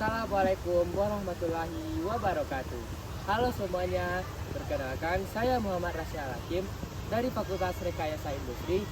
Assalamualaikum warahmatullahi wabarakatuh. Halo semuanya, perkenalkan saya Muhammad Rasya Hakim dari Fakultas Rekayasa Industri,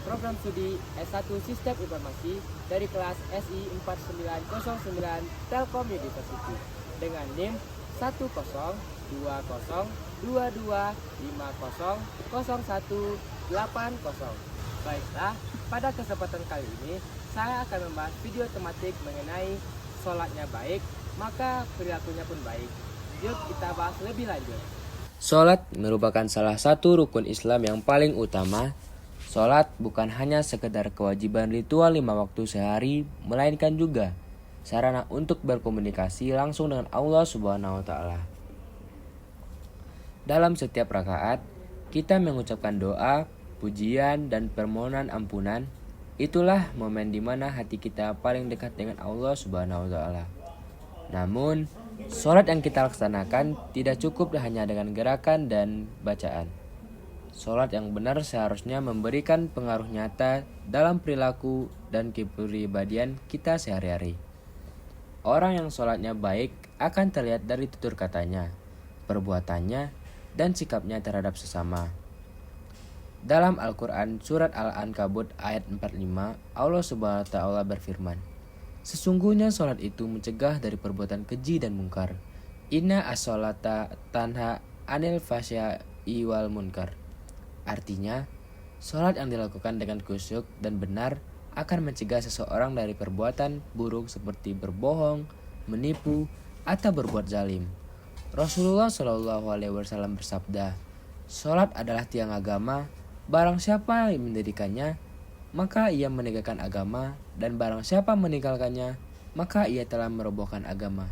Program Studi S1 Sistem Informasi dari kelas SI 4909 Telkom University dengan NIM 1020225000180. Baiklah, pada kesempatan kali ini saya akan membahas video tematik mengenai sholatnya baik, maka perilakunya pun baik. Yuk kita bahas lebih lanjut. Sholat merupakan salah satu rukun Islam yang paling utama. Sholat bukan hanya sekedar kewajiban ritual 5 waktu sehari, melainkan juga sarana untuk berkomunikasi langsung dengan Allah Subhanahu wa Ta'ala. Dalam setiap rakaat, kita mengucapkan doa, pujian, dan permohonan ampunan. Itulah momen di mana hati kita paling dekat dengan Allah Subhanahu wa Ta'ala. Namun, sholat yang kita laksanakan tidak cukup hanya dengan gerakan dan bacaan. Sholat yang benar seharusnya memberikan pengaruh nyata dalam perilaku dan kepribadian kita sehari-hari. Orang yang sholatnya baik akan terlihat dari tutur katanya, perbuatannya, dan sikapnya terhadap sesama. Dalam Al-Quran Surat Al-Ankabut ayat 45, Allah Subhanahu wa Ta'ala berfirman, "Sesungguhnya sholat itu mencegah dari perbuatan keji dan mungkar. Inna as-sholata tanha anil fasya'i wal munkar." Artinya, sholat yang dilakukan dengan khusyuk dan benar akan mencegah seseorang dari perbuatan buruk seperti berbohong, menipu, atau berbuat zalim. Rasulullah Shallallahu Alaihi Wasallam bersabda, "Sholat adalah tiang agama. Barang siapa yang mendirikannya, maka ia menegakkan agama, dan barang siapa meninggalkannya, maka ia telah merobohkan agama."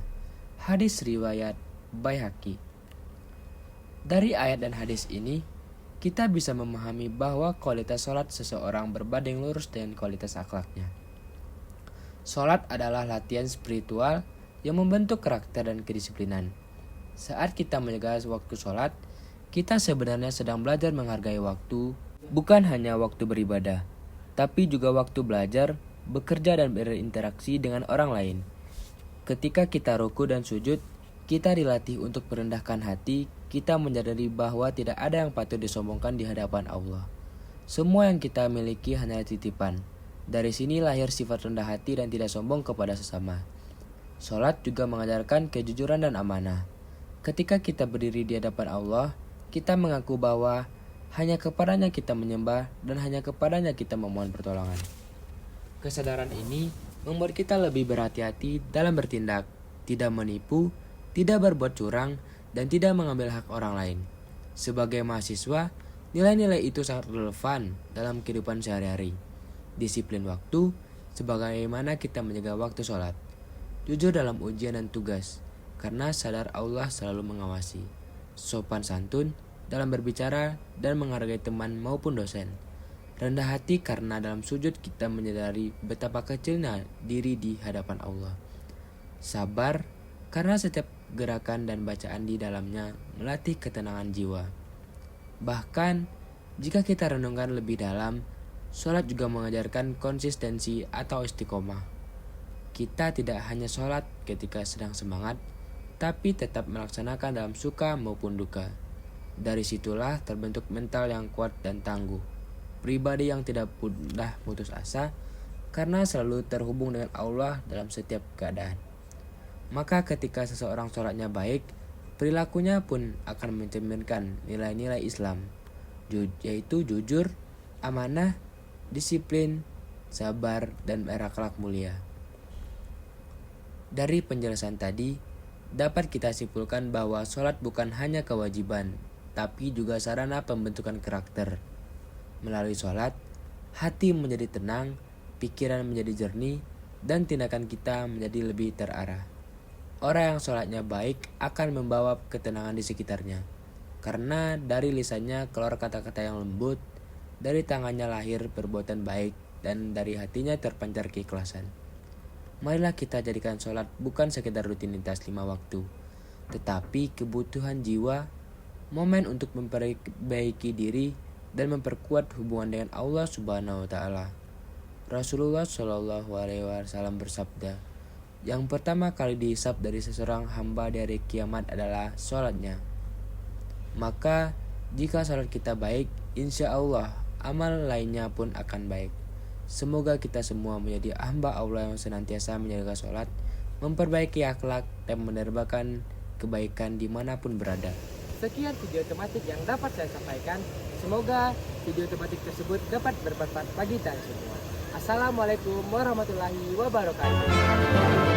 Hadis riwayat Baihaqi. Dari ayat dan hadis ini, kita bisa memahami bahwa kualitas sholat seseorang berbanding lurus dengan kualitas akhlaknya. Sholat adalah latihan spiritual yang membentuk karakter dan kedisiplinan. Saat kita menjaga waktu sholat, kita sebenarnya sedang belajar menghargai waktu, bukan hanya waktu beribadah, tapi juga waktu belajar, bekerja, dan berinteraksi dengan orang lain. Ketika kita ruku dan sujud, kita dilatih untuk merendahkan hati. Kita menyadari bahwa tidak ada yang patut disombongkan di hadapan Allah. Semua yang kita miliki hanya titipan. Dari sini lahir sifat rendah hati dan tidak sombong kepada sesama. Sholat juga mengajarkan kejujuran dan amanah. Ketika kita berdiri di hadapan Allah, kita mengaku bahwa hanya kepadanya kita menyembah dan hanya kepadanya kita memohon pertolongan. Kesadaran ini membuat kita lebih berhati-hati dalam bertindak, tidak menipu, tidak berbuat curang, dan tidak mengambil hak orang lain. Sebagai mahasiswa, nilai-nilai itu sangat relevan dalam kehidupan sehari-hari. Disiplin waktu, sebagaimana kita menjaga waktu sholat. Jujur dalam ujian dan tugas, karena sadar Allah selalu mengawasi. Sopan santun dalam berbicara dan menghargai teman maupun dosen. Rendah hati karena dalam sujud kita menyadari betapa kecilnya diri di hadapan Allah. Sabar karena setiap gerakan dan bacaan di dalamnya melatih ketenangan jiwa. Bahkan, jika kita renungkan lebih dalam, sholat juga mengajarkan konsistensi atau istiqomah. Kita tidak hanya sholat ketika sedang semangat, tapi tetap melaksanakan dalam suka maupun duka. Dari situlah terbentuk mental yang kuat dan tangguh. Pribadi yang tidak mudah putus asa karena selalu terhubung dengan Allah dalam setiap keadaan. Maka ketika seseorang sholatnya baik, perilakunya pun akan mencerminkan nilai-nilai Islam, yaitu jujur, amanah, disiplin, sabar, dan berakhlak mulia. Dari penjelasan tadi, dapat kita simpulkan bahwa sholat bukan hanya kewajiban, tapi juga sarana pembentukan karakter. Melalui sholat, hati menjadi tenang, pikiran menjadi jernih, dan tindakan kita menjadi lebih terarah. Orang yang sholatnya baik akan membawa ketenangan di sekitarnya, karena dari lisannya keluar kata-kata yang lembut, dari tangannya lahir perbuatan baik, dan dari hatinya terpancar keikhlasan. Marilah kita jadikan sholat bukan sekedar rutinitas 5 waktu, tetapi kebutuhan jiwa, momen untuk memperbaiki diri dan memperkuat hubungan dengan Allah Subhanahu wa Ta'ala. Rasulullah Shallallahu Alaihi Wasallam bersabda, Yang pertama kali dihisap dari seseorang hamba di hari kiamat adalah sholatnya. Maka jika sholat kita baik, insya Allah amal lainnya pun akan baik. Semoga kita semua menjadi hamba Allah yang senantiasa menjaga sholat, memperbaiki akhlak, dan menerbangkan kebaikan dimanapun berada. Sekian video tematik yang dapat saya sampaikan. Semoga video tematik tersebut dapat bermanfaat bagi kita semua. Assalamualaikum warahmatullahi wabarakatuh.